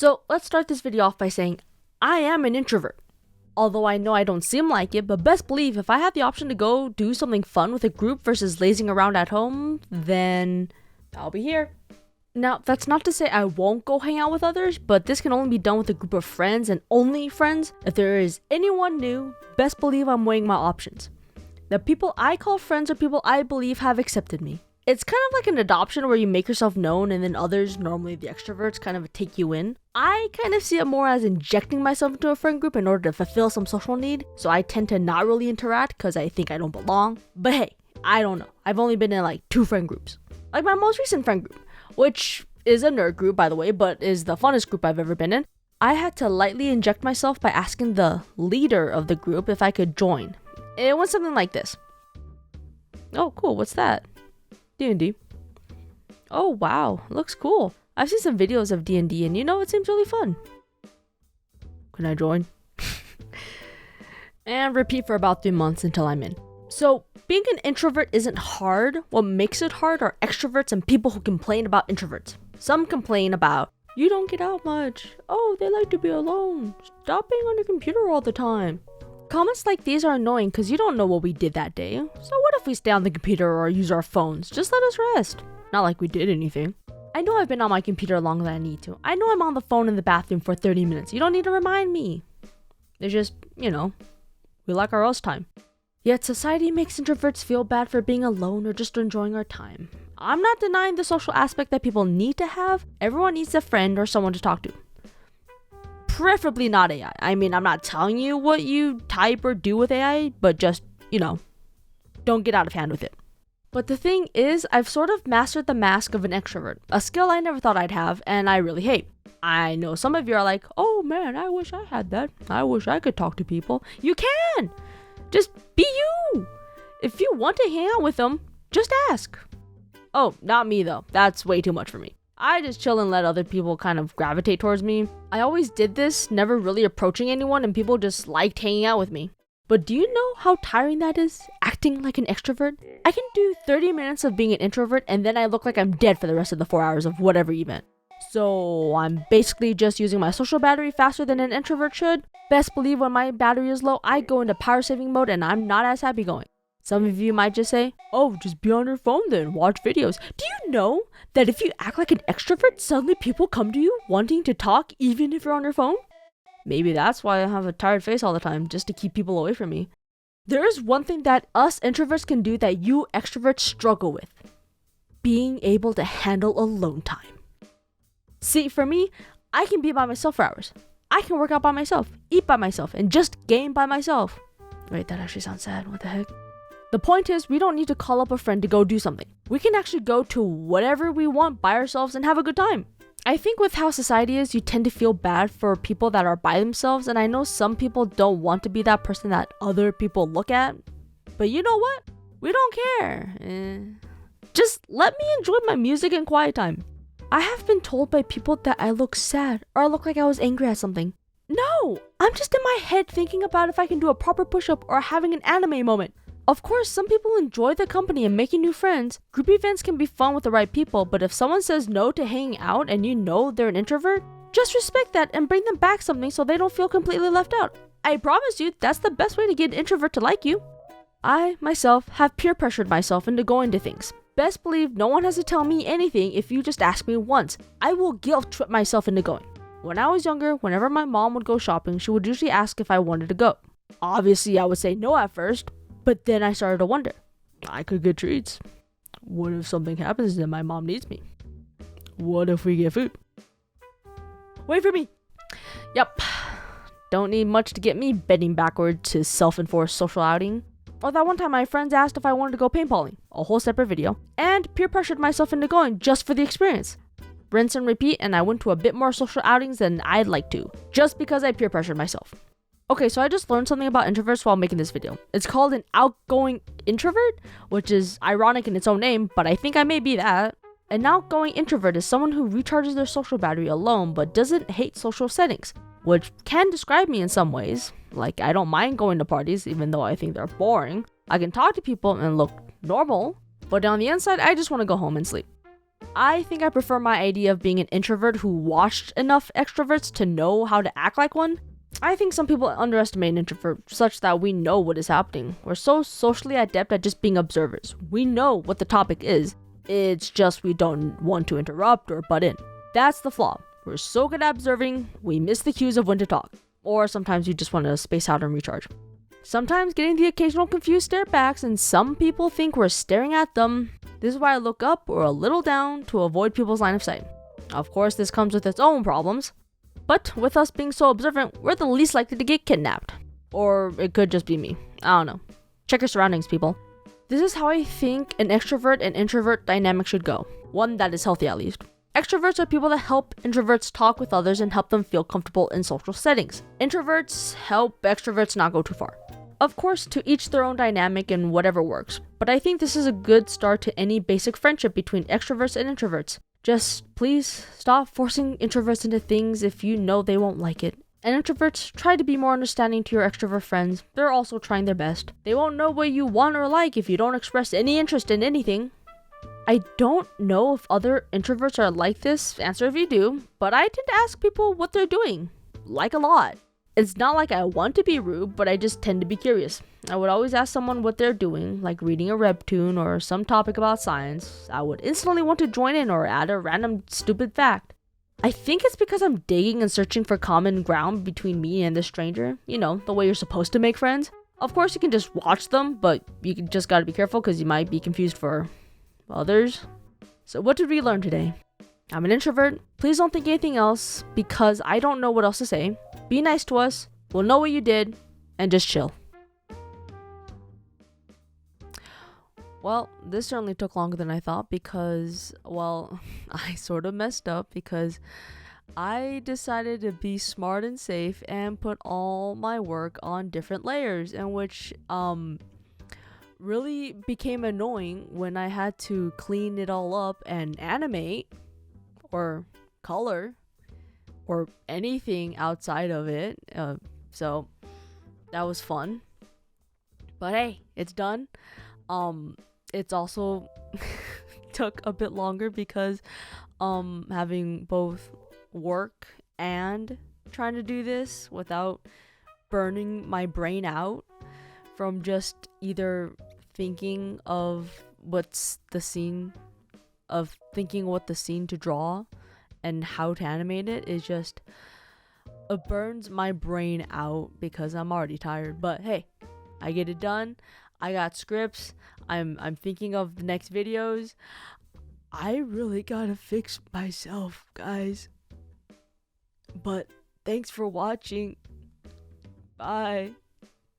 So let's start this video off by saying I am an introvert. Although I know I don't seem like it, but best believe if I had the option to go do something fun with a group versus lazing around at home, then I'll be here. Now, that's not to say I won't go hang out with others, but this can only be done with a group of friends and only friends. If there is anyone new, best believe I'm weighing my options. The people I call friends are people I believe have accepted me. It's kind of like an adoption where you make yourself known and then others, normally the extroverts, kind of take you in. I kind of see it more as injecting myself into a friend group in order to fulfill some social need, so I tend to not really interact because I think I don't belong. But hey, I don't know. I've only been in like 2 friend groups. Like my most recent friend group, which is a nerd group by the way, but is the funnest group I've ever been in. I had to lightly inject myself by asking the leader of the group if I could join. It went something like this. Oh cool, what's that? D&D. Oh wow, looks cool. I've seen some videos of D&D and it seems really fun. Can I join? And repeat for about 3 months until I'm in. So being an introvert isn't hard. What makes it hard are extroverts and people who complain about introverts. Some complain about, you don't get out much. Oh, they like to be alone. Stop being on your computer all the time. Comments like these are annoying because you don't know what we did that day. So what if we stay on the computer or use our phones? Just let us rest. Not like we did anything. I know I've been on my computer longer than I need to. I know I'm on the phone in the bathroom for 30 minutes. You don't need to remind me. It's just, we like our us time. Yet society makes introverts feel bad for being alone or just enjoying our time. I'm not denying the social aspect that people need to have. Everyone needs a friend or someone to talk to. Preferably not AI. I mean, I'm not telling you what you type or do with AI, but just, don't get out of hand with it. But the thing is, I've sort of mastered the mask of an extrovert, a skill I never thought I'd have, and I really hate. I know some of you are like, oh man, I wish I had that. I wish I could talk to people. You can! Just be you! If you want to hang out with them, just ask. Oh, not me though. That's way too much for me. I just chill and let other people kind of gravitate towards me. I always did this, never really approaching anyone, and people just liked hanging out with me. But do you know how tiring that is? Acting like an extrovert? I can do 30 minutes of being an introvert and then I look like I'm dead for the rest of the 4 hours of whatever event. So I'm basically just using my social battery faster than an introvert should. Best believe when my battery is low, I go into power saving mode and I'm not as happy going. Some of you might just say, oh, just be on your phone then, watch videos. Do you know that if you act like an extrovert, suddenly people come to you wanting to talk even if you're on your phone? Maybe that's why I have a tired face all the time, just to keep people away from me. There is one thing that us introverts can do that you extroverts struggle with. Being able to handle alone time. See, for me, I can be by myself for hours. I can work out by myself, eat by myself, and just game by myself. Wait, that actually sounds sad. What the heck? The point is, we don't need to call up a friend to go do something. We can actually go to whatever we want by ourselves and have a good time. I think with how society is, you tend to feel bad for people that are by themselves, and I know some people don't want to be that person that other people look at. But you know what? We don't care. Just let me enjoy my music and quiet time. I have been told by people that I look sad or I look like I was angry at something. No, I'm just in my head thinking about if I can do a proper push-up or having an anime moment. Of course, some people enjoy the company and making new friends. Group events can be fun with the right people, but if someone says no to hanging out and you know they're an introvert, just respect that and bring them back something so they don't feel completely left out. I promise you, that's the best way to get an introvert to like you. I, myself, have peer pressured myself into going to things. Best believe no one has to tell me anything if you just ask me once. I will guilt trip myself into going. When I was younger, whenever my mom would go shopping, she would usually ask if I wanted to go. Obviously, I would say no at first, but then I started to wonder. I could get treats. What if something happens and my mom needs me? What if we get food? Wait for me! Yep. Don't need much to get me bending backward to self-enforced social outing. Or that one time my friends asked if I wanted to go paintballing, a whole separate video, and peer pressured myself into going just for the experience. Rinse and repeat, and I went to a bit more social outings than I'd like to, just because I peer pressured myself. Okay, so I just learned something about introverts while making this video. It's called an outgoing introvert, which is ironic in its own name, but I think I may be that. An outgoing introvert is someone who recharges their social battery alone, but doesn't hate social settings, which can describe me in some ways. Like, I don't mind going to parties, even though I think they're boring. I can talk to people and look normal, but on the inside, I just want to go home and sleep. I think I prefer my idea of being an introvert who watched enough extroverts to know how to act like one. I think some people underestimate an introvert such that we know what is happening. We're so socially adept at just being observers. We know what the topic is. It's just we don't want to interrupt or butt in. That's the flaw. We're so good at observing, we miss the cues of when to talk. Or sometimes you just want to space out and recharge. Sometimes getting the occasional confused stare backs, and some people think we're staring at them. This is why I look up or a little down to avoid people's line of sight. Of course, this comes with its own problems. But with us being so observant, we're the least likely to get kidnapped. Or it could just be me. I don't know. Check your surroundings, people. This is how I think an extrovert and introvert dynamic should go. One that is healthy, at least. Extroverts are people that help introverts talk with others and help them feel comfortable in social settings. Introverts help extroverts not go too far. Of course, to each their own dynamic and whatever works, but I think this is a good start to any basic friendship between extroverts and introverts. Just please stop forcing introverts into things if you know they won't like it. And introverts, try to be more understanding to your extrovert friends. They're also trying their best. They won't know what you want or like if you don't express any interest in anything. I don't know if other introverts are like this, answer if you do, but I tend to ask people what they're doing. Like a lot. It's not like I want to be rude, but I just tend to be curious. I would always ask someone what they're doing, like reading a webtoon or some topic about science. I would instantly want to join in or add a random stupid fact. I think it's because I'm digging and searching for common ground between me and the stranger. You know, the way you're supposed to make friends. Of course, you can just watch them, but you just gotta be careful because you might be confused for others. So what did we learn today? I'm an introvert. Please don't think anything else because I don't know what else to say. Be nice to us. We'll know what you did. And just chill. Well, this certainly took longer than I thought because, well, I sort of messed up because I decided to be smart and safe and put all my work on different layers, in which really became annoying when I had to clean it all up and animate or color or anything outside of it. So that was fun. But hey, it's done. It's also took a bit longer because having both work and trying to do this without burning my brain out from just either thinking of what the scene to draw and how to animate it is just, it burns my brain out because I'm already tired. But hey, I get it done. I got scripts. I'm thinking of the next videos. I really gotta fix myself, guys. But thanks for watching. Bye.